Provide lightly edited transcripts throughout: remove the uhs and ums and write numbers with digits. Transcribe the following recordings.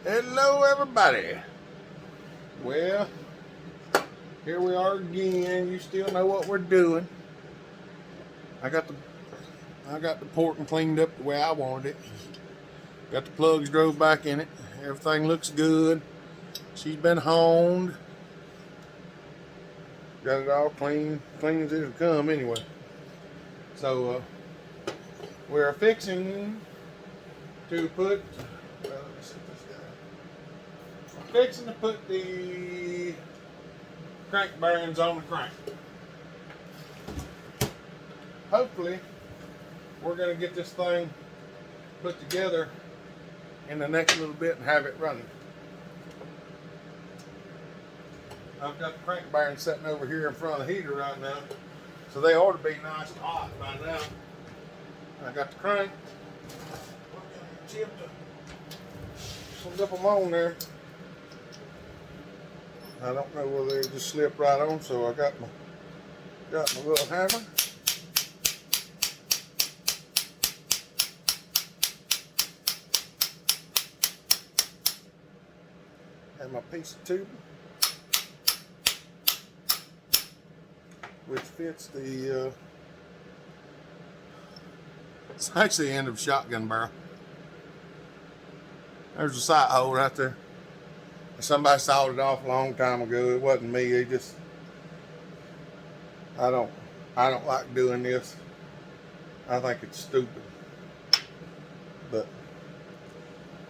Hello everybody. Well, here we are again. You still know what we're doing. I got the port cleaned up the way I wanted it. Got the plugs drove back in it. Everything looks good. She's been honed. Got it all clean as it'll come anyway. So we're fixing to put the crank bearings on the crank. Hopefully we're going to get this thing put together in the next little bit and have it running. I've got the crank bearings sitting over here in front of the heater right now, so they ought to be nice and hot by now. I got the crank. Slip them on there. I don't know whether they just slip right on, so I got my little hammer. And my piece of tube, which fits the it's actually the end of a shotgun barrel. There's a sight hole right there. Somebody sawed it off a long time ago. It wasn't me. It just, I don't like doing this. I think it's stupid. But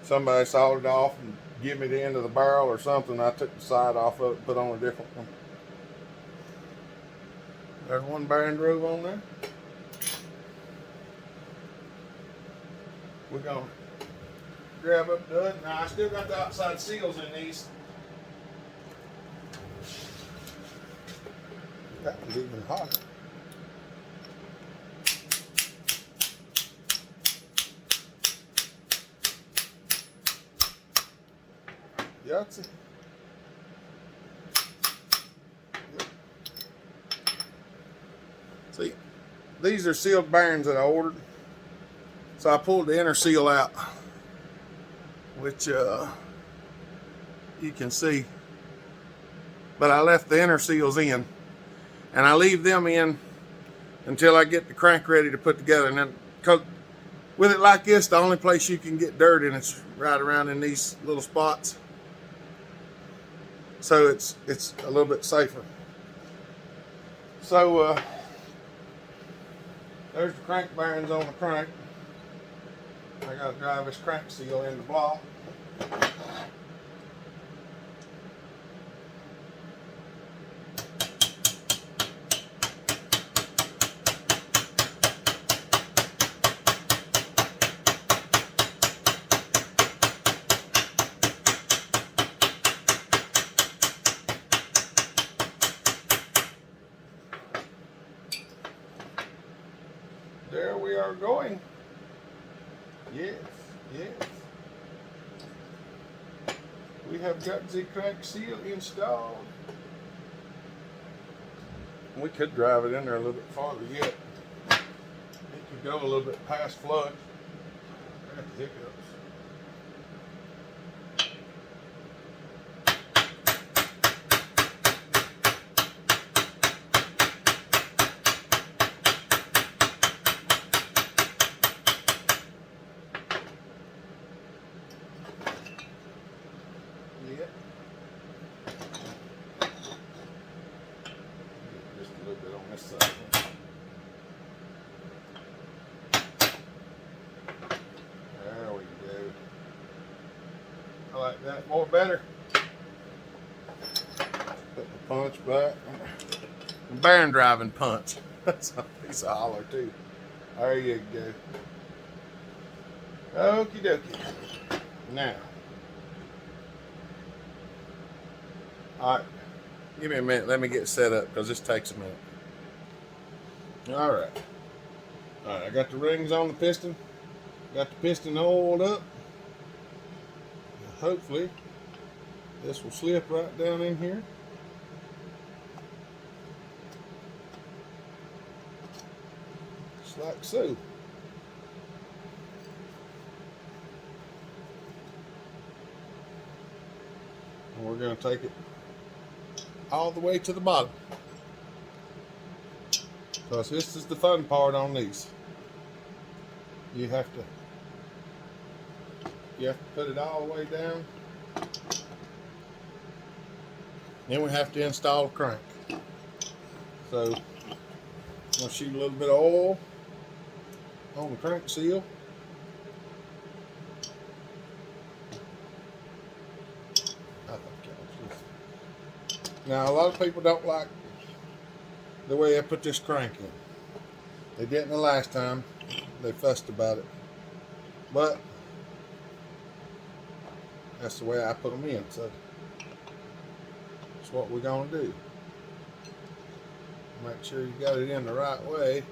somebody sawed it off and give me the end of the barrel or something. I took the side off of it and put on a different one. There's one bearing groove on there. We're going to grab up the other. Now I still got the outside seals in these. That was even hotter. Yahtzee. See, these are sealed bearings that I ordered. So I pulled the inner seal out, which you can see, but I left the inner seals in, and I leave them in until I get the crank ready to put together. And then, cause with it like this, the only place you can get dirt in is right around in these little spots, so it's a little bit safer. So there's the crank bearings on the crank. I got to drive this crank seal in the block. There we are going. Yes, yes. We have got the crank seal installed. We could drive it in there a little bit farther yet. It could go a little bit past flush. I got the hiccups. Just a little bit on this side. There we go. I like that more better. Put the punch back. Bearing driving punch. That's a piece of holler too. There you go. Okie dokie. Now. Alright, give me a minute, let me get set up because this takes a minute. Alright, I got the rings on the piston, got the piston oiled up. Hopefully this will slip right down in here. Just like so. And we're going to take it all the way to the bottom, because this is the fun part on these. You have to put it all the way down. Then we have to install the crank. So I'm going to shoot a little bit of oil on the crank seal. Now, a lot of people don't like the way I put this crank in. They didn't the last time. They fussed about it. But that's the way I put them in. So that's what we're going to do. Make sure you got it in the right way.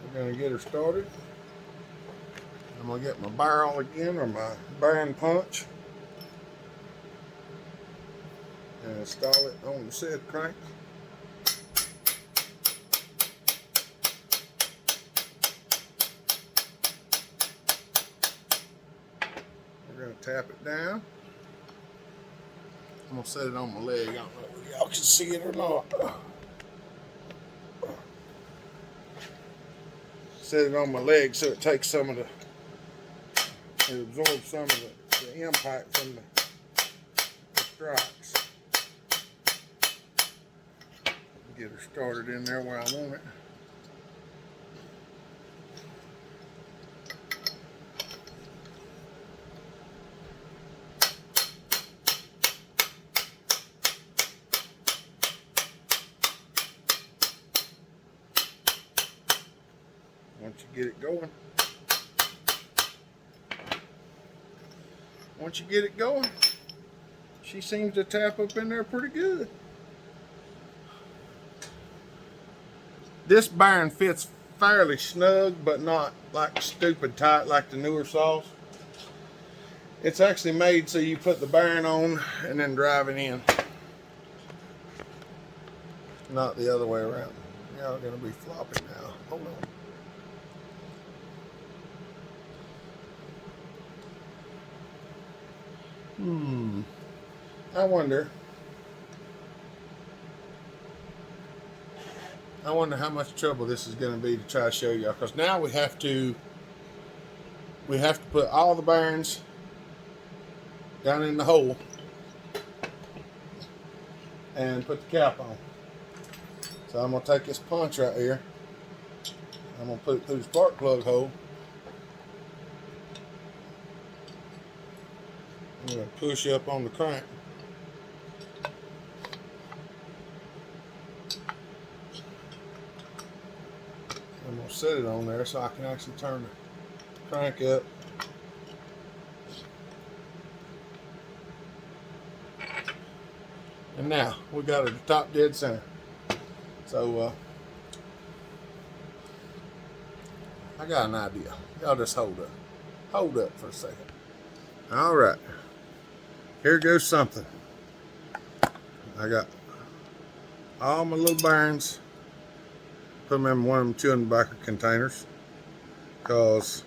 We're going to get her started. I'm going to get my barrel again, or my bearing punch, and install it on the said crank. We're going to tap it down. I'm going to set it on my leg. I don't know if y'all can see it or not. Set it on my leg so it takes some of it absorbs some of the impact from the strikes. Get her started in there where I want it. Once you get it going, she seems to tap up in there pretty good. This bearing fits fairly snug, but not like stupid tight like the newer saws. It's actually made so you put the bearing on and then drive it in, not the other way around. Y'all gonna be flopping now. Hold on. I wonder how much trouble this is going to be to try to show y'all, because now we have to put all the bearings down in the hole and put the cap on. So I'm going to take this punch right here, I'm going to put it through the spark plug hole. I'm going to push up on the crank. I'm going to set it on there so I can actually turn the crank up. And now we got it at the top dead center. So I got an idea. Y'all just hold up. Hold up for a second. All right. Here goes something. I got all my little bearings. Put them in one of them chewing tobacco containers, because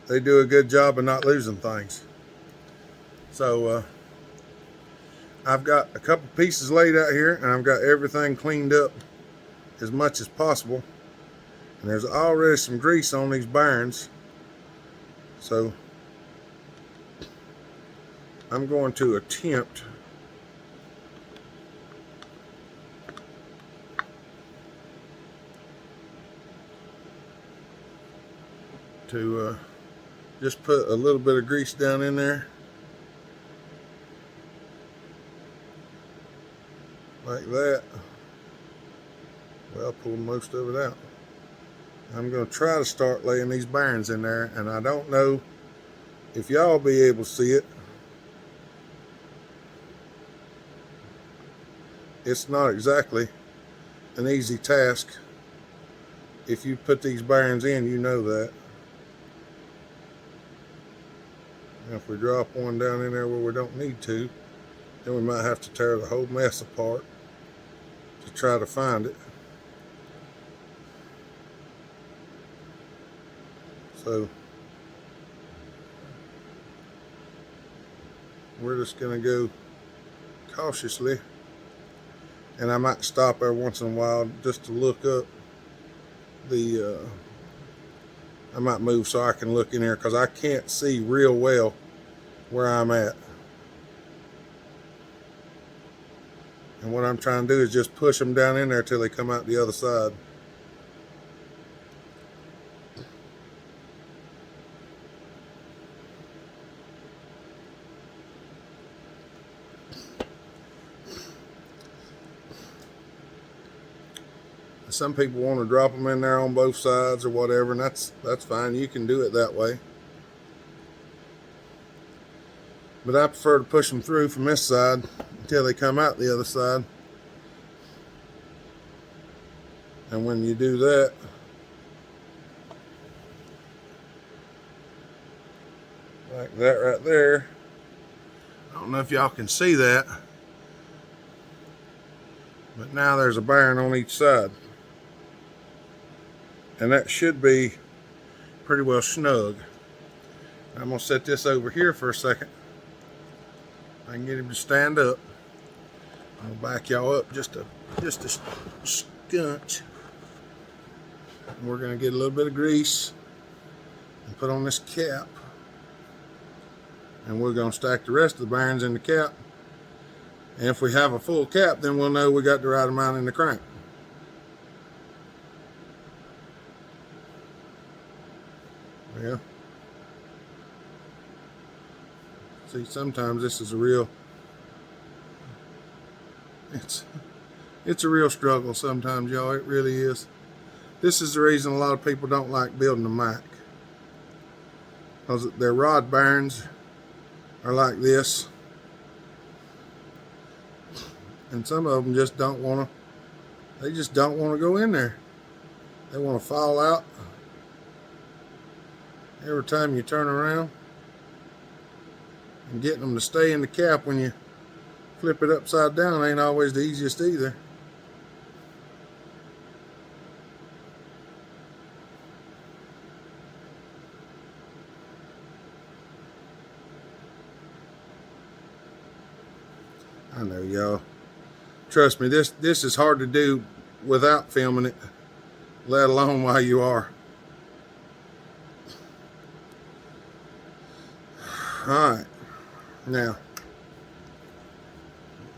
they do a good job of not losing things. So I've got a couple pieces laid out here, and I've got everything cleaned up as much as possible. And there's already some grease on these bearings. So I'm going to attempt to just put a little bit of grease down in there, like that. Well, pull most of it out. I'm going to try to start laying these bearings in there, and I don't know if y'all be able to see it. It's not exactly an easy task. If you put these bearings in, you know that. And if we drop one down in there where we don't need to, then we might have to tear the whole mess apart to try to find it. So we're just gonna go cautiously, and I might stop every once in a while just to look up the I might move so I can look in here, because I can't see real well where I'm at. And what I'm trying to do is just push them down in there till they come out the other side. Some people want to drop them in there on both sides or whatever, and that's fine. You can do it that way. But I prefer to push them through from this side until they come out the other side. And when you do that, like that right there, I don't know if y'all can see that, but now there's a bearing on each side. And that should be pretty well snug. I'm going to set this over here for a second. I can get him to stand up. I'll back y'all up just a scunch. And we're going to get a little bit of grease and put on this cap. And we're going to stack the rest of the bearings in the cap. And if we have a full cap, then we'll know we got the right amount in the crank. Yeah. See, sometimes this is a real, it's a real struggle sometimes, y'all. It really is. This is the reason a lot of people don't like building a Mac, because their rod bearings are like this, and some of them just don't want to, they just don't want to go in there. They want to fall out every time you turn around. And getting them to stay in the cap when you flip it upside down ain't always the easiest either. I know, y'all. Trust me, this is hard to do without filming it, let alone while you are. Alright, now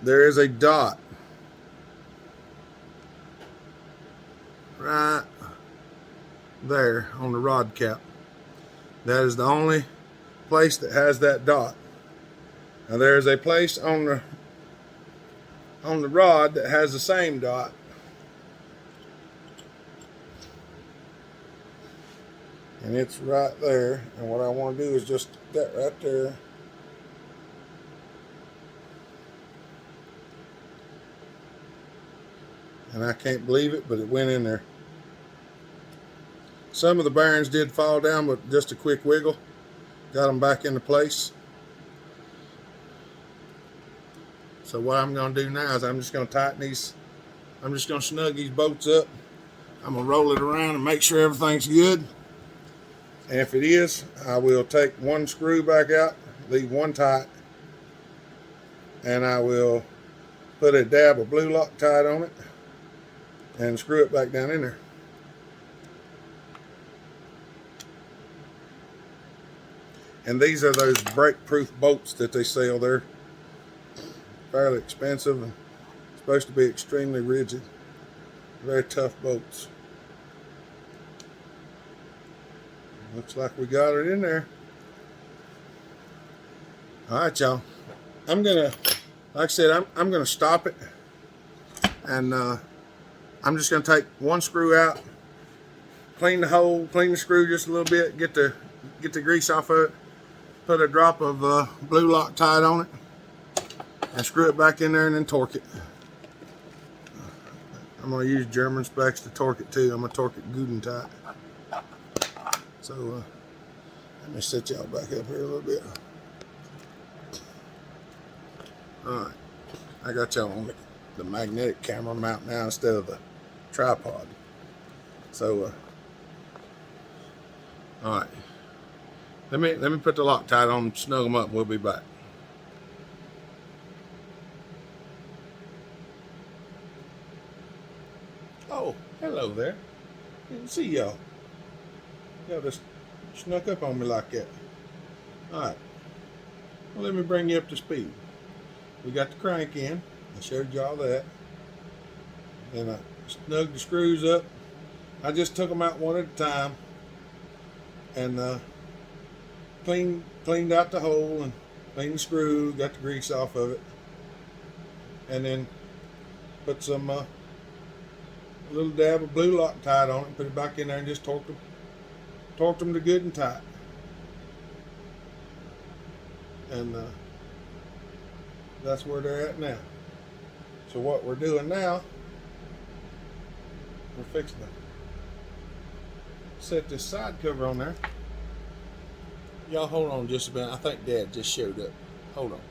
there is a dot right there on the rod cap. That is the only place that has that dot. Now there is a place on the rod that has the same dot. And it's right there, and what I want to do is just that right there. And I can't believe it, but it went in there. Some of the bearings did fall down, but just a quick wiggle got them back into place. So what I'm going to do now is I'm just going to tighten these, I'm just going to snug these bolts up. I'm going to roll it around and make sure everything's good. And if it is, I will take one screw back out, leave one tight, and I will put a dab of blue Loctite on it and screw it back down in there. And these are those break-proof bolts that they sell. They're fairly expensive and supposed to be extremely rigid. Very tough bolts. Looks like we got it in there. Alright, y'all. I'm gonna, like I said, I'm gonna stop it, and I'm just gonna take one screw out, clean the hole, clean the screw just a little bit, get the grease off of it, put a drop of blue Loctite on it, and screw it back in there and then torque it. I'm gonna use German specs to torque it too. I'm gonna torque it good and tight. So let me set y'all back up here a little bit. Alright, I got y'all on the magnetic camera mount now instead of the tripod. So All right. Let me put the Loctite on, snug them up, and we'll be back. Oh, hello there. Didn't see y'all. Y'all just snuck up on me like that. All right. Well, let me bring you up to speed. We got the crank in. I showed y'all that. And I snugged the screws up. I just took them out one at a time and cleaned out the hole and cleaned the screw, got the grease off of it, and then put some a little dab of blue Loctite on it, put it back in there, and just torqued them to good and tight. And that's where they're at now. So what we're doing now, we're fixing to set this side cover on there. Y'all hold on just a minute. I think Dad just showed up. Hold on.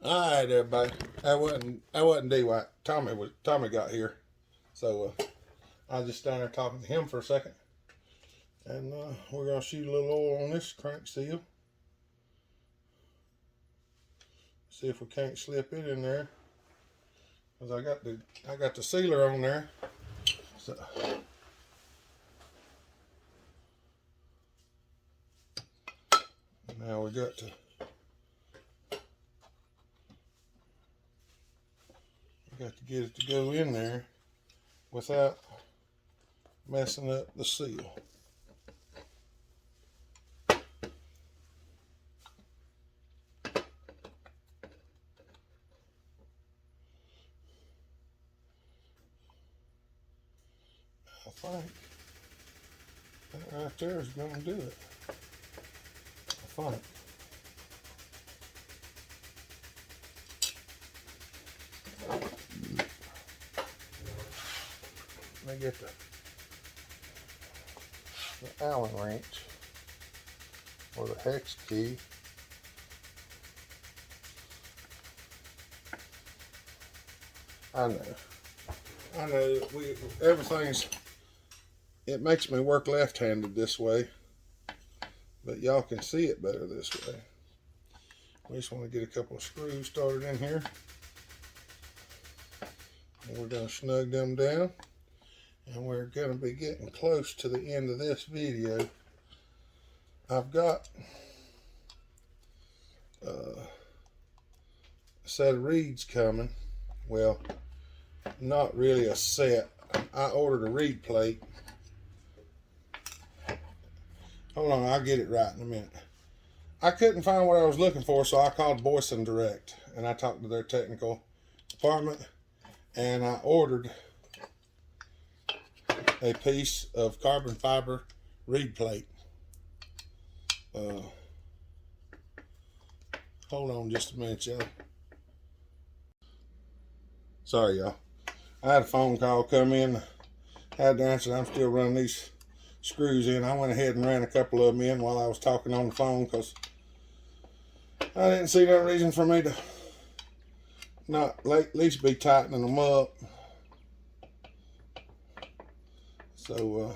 All right, everybody. That wasn't D-White. Tommy got here, so I was just standing there talking to him for a second, and we're gonna shoot a little oil on this crank seal. See if we can't slip it in there, cause I got the sealer on there. So. Now we got to get it to go in there without messing up the seal. I think that right there is going to do it. I think. Let me get the Allen wrench or the hex key. I know it makes me work left-handed this way, but y'all can see it better this way. We just want to get a couple of screws started in here, and we're going to snug them down, and we're going to be getting close to the end of this video. I've got a set of reeds coming. Well, not really a set. I ordered a reed plate. Hold on, I'll get it right in a minute. I couldn't find what I was looking for, so I called Boyson Direct, and I talked to their technical department, and I ordered a piece of carbon fiber reed plate. Hold on just a minute, y'all. Sorry, y'all. I had a phone call come in. Had to answer. I'm still running these screws in. I went ahead and ran a couple of them in while I was talking on the phone because I didn't see no reason for me to not at least be tightening them up. So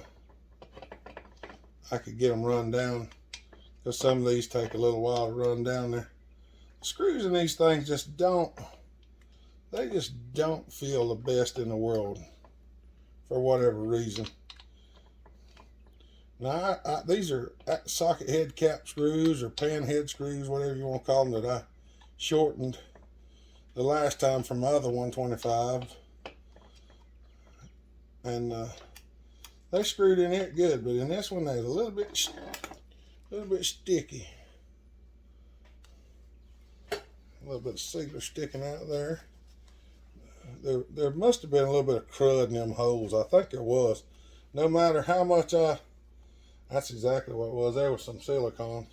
I could get them run down, because some of these take a little while to run down there. The screws in these things just don't feel the best in the world for whatever reason. Now these are socket head cap screws or pan head screws, whatever you want to call them, that I shortened the last time from my other 125, and they screwed in it good, but in this one they're a little bit sticky. A little bit of sealer sticking out there. There must have been a little bit of crud in them holes. I think there was. No matter how much that's exactly what it was. There was some silicone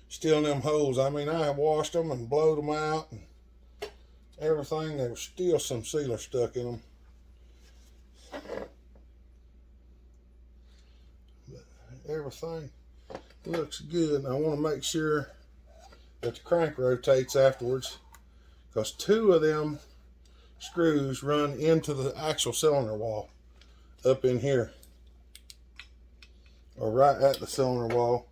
still in them holes. I mean, I washed them and blowed them out and everything. There was still some sealer stuck in them. But everything looks good. And I want to make sure that the crank rotates afterwards, because two of them screws run into the actual cylinder wall up in here. or right at the cylinder wall.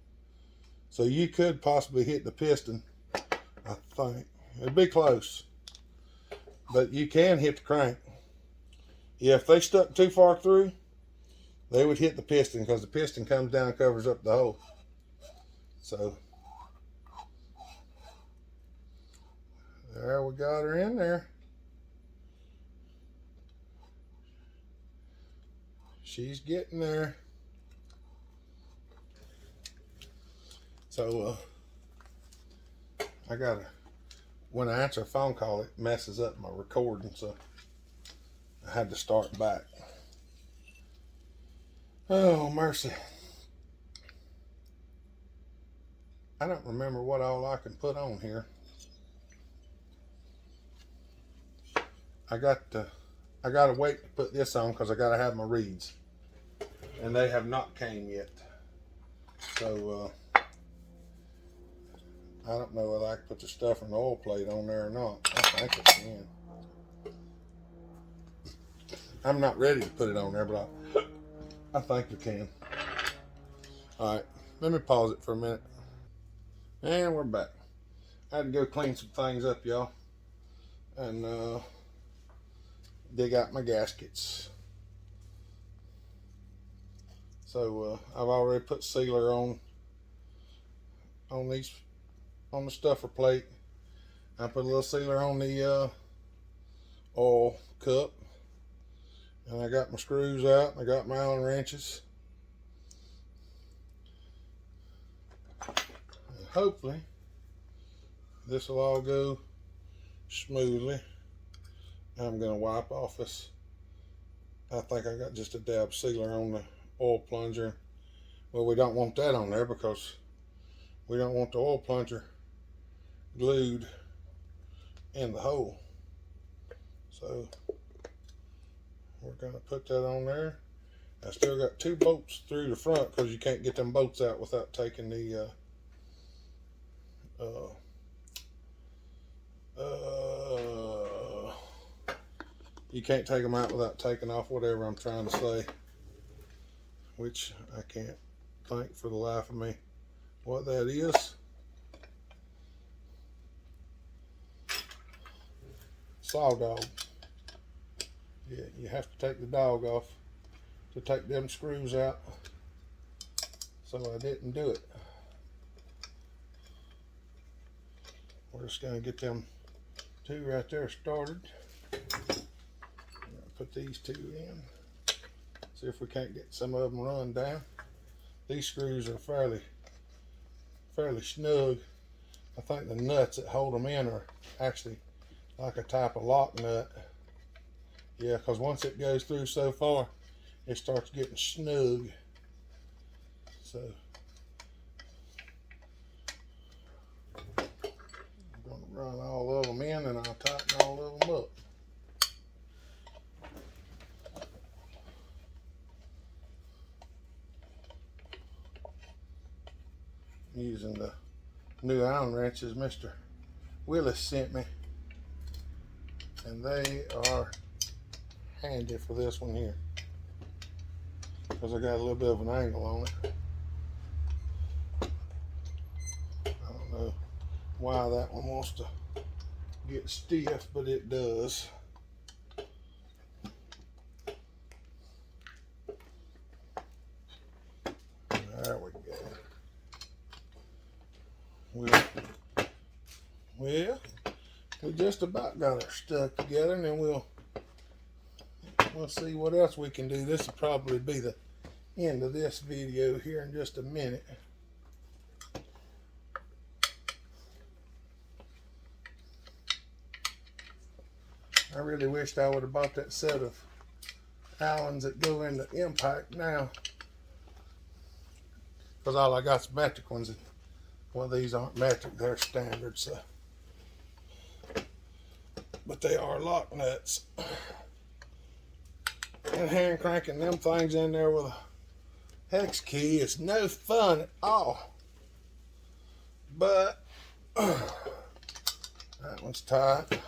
So you could possibly hit the piston, I think. It'd be close. But you can hit the crank. Yeah, if they stuck too far through, they would hit the piston because the piston comes down and covers up the hole. So there we got her in there. She's getting there. So I gotta, when I answer a phone call, it messes up my recording, so I had to start back. Oh, mercy. I don't remember what all I can put on here. I gotta wait to put this on because I gotta have my reeds, and they have not came yet. So I don't know whether I can put the stuff in the oil plate on there or not. I think I can. I'm not ready to put it on there, but I think I can. All right, let me pause it for a minute. And we're back. I had to go clean some things up, y'all, and dig out my gaskets. So I've already put sealer on the stuffer plate. I put a little sealer on the oil cup, and I got my screws out, and I got my Allen wrenches. And hopefully this will all go smoothly. I'm going to wipe off this. I think I got just a dab sealer on the oil plunger. Well, we don't want that on there because we don't want the oil plunger glued in the hole. So we're going to put that on there. I still got 2 bolts through the front because you can't get them bolts out without taking the you can't take them out without taking off whatever I'm trying to say, which I can't think for the life of me what that is. Saw dog. Yeah, you have to take the dog off to take them screws out, so I didn't do it. We're just going to get them 2 right there started. Put these 2 in. See if we can't get some of them run down. These screws are fairly snug. I think the nuts that hold them in are actually like a type of lock nut. Yeah, because once it goes through so far, it starts getting snug. So I'm going to run all of them in, and I'll tighten all of them up. Using the new Allen wrenches Mr. Willis sent me, and they are handy for this one here because I got a little bit of an angle on it. I don't know why that one wants to get stiff, but it does. There we go. Well, we just about got her stuck together, and then we'll see what else we can do. This will probably be the end of this video here in just a minute. I really wished I would have bought that set of Allens that go in the impact now, because all I got is metric ones. Well, these aren't metric, they're standard, so. But they are lock nuts. And hand cranking them things in there with a hex key is no fun at all. But that one's tight.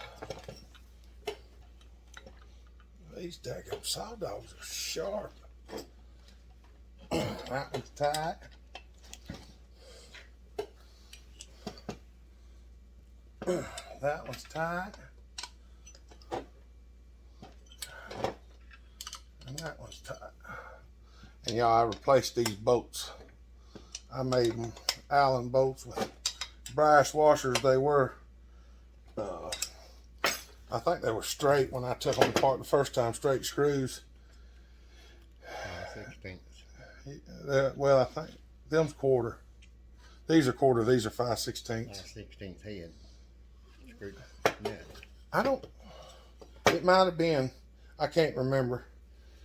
These daggum saw dogs are sharp. That one's tight. That one's tight. And that one's tight. And y'all, I replaced these bolts. I made them Allen bolts with brass washers. They were, I think they were straight when I took them apart the first time, straight screws. 5/16. Well, I think them's quarter. These are quarter, these are 5/16. 5/16 head. Screwed. Yeah. I don't, it might have been, I can't remember.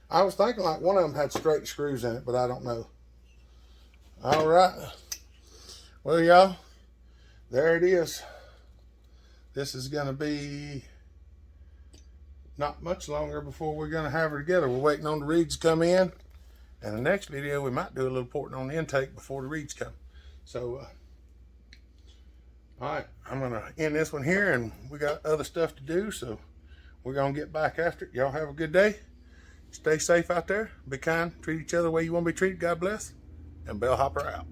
I was thinking like one of them had straight screws in it, but I don't know. All right. Well, y'all, there it is. This is going to be not much longer before we're going to have her together. We're waiting on the reeds to come in. And the next video, we might do a little porting on the intake before the reeds come. So, all right, I'm going to end this one here, and we got other stuff to do. So we're going to get back after it. Y'all have a good day. Stay safe out there. Be kind. Treat each other the way you want to be treated. God bless. And Bellhopper out.